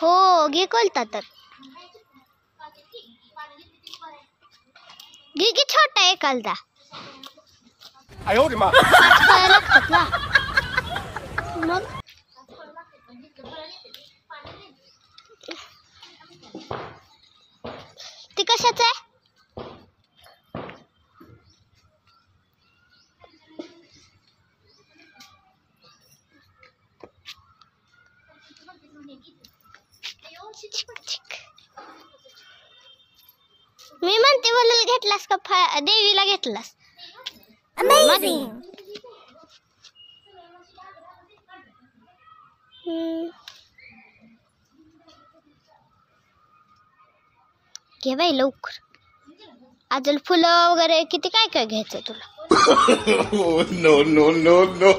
हो घे कोलता तर घे की छोटा आहे एखादा 哎呦我的妈！ पाच फळं लागतात ना मग ते कशाचं आहे मी म्हणते बोलायला घेतलास का देवीला घेतलास अमेझिंग घे बाई लवकर अजून फुलं वगैरे किती काय काय घ्यायचं तुला no no no no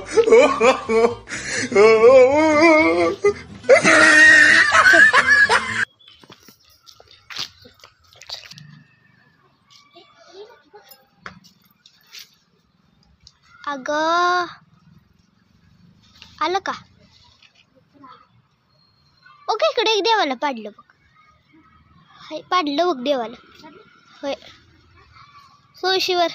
अगं आलं का ओके इकडे एक देवाला पाडलं बघ हाय पाडलं बघ देवाला होय सोयशीवर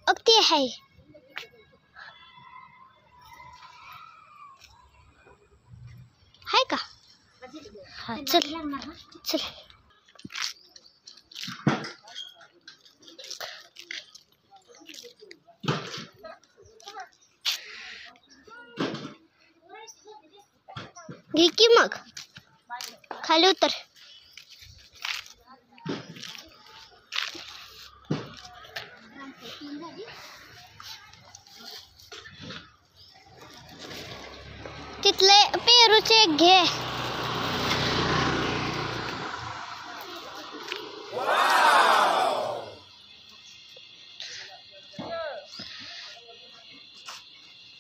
अगदी आहे हाय का हा चल चल घे की मग खाली उतर तिथले पेरूचे एक घे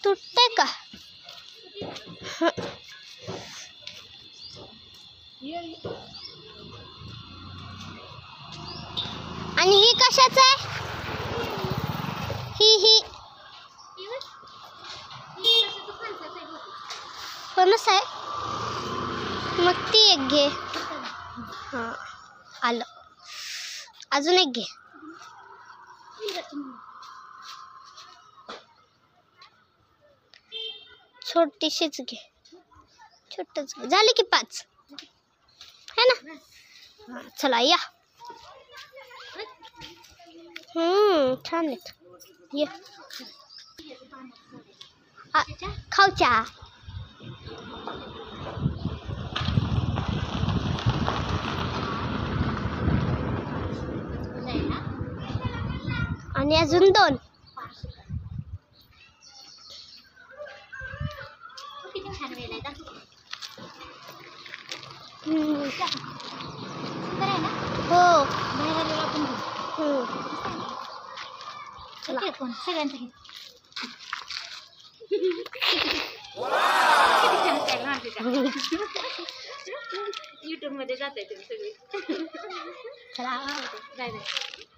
तुटते का आणि ही कशाच आहे ही फणस आहे मग ती एक घे हा आलं अजून एक घे छोटीशीच घे छोटच घे झाले की 5 है ना चला या छान आहेत ये खाऊच्या आणि अजून 2 हो चला YouTube मध्ये जाताय तुम्ही सगळे चला बाय बाय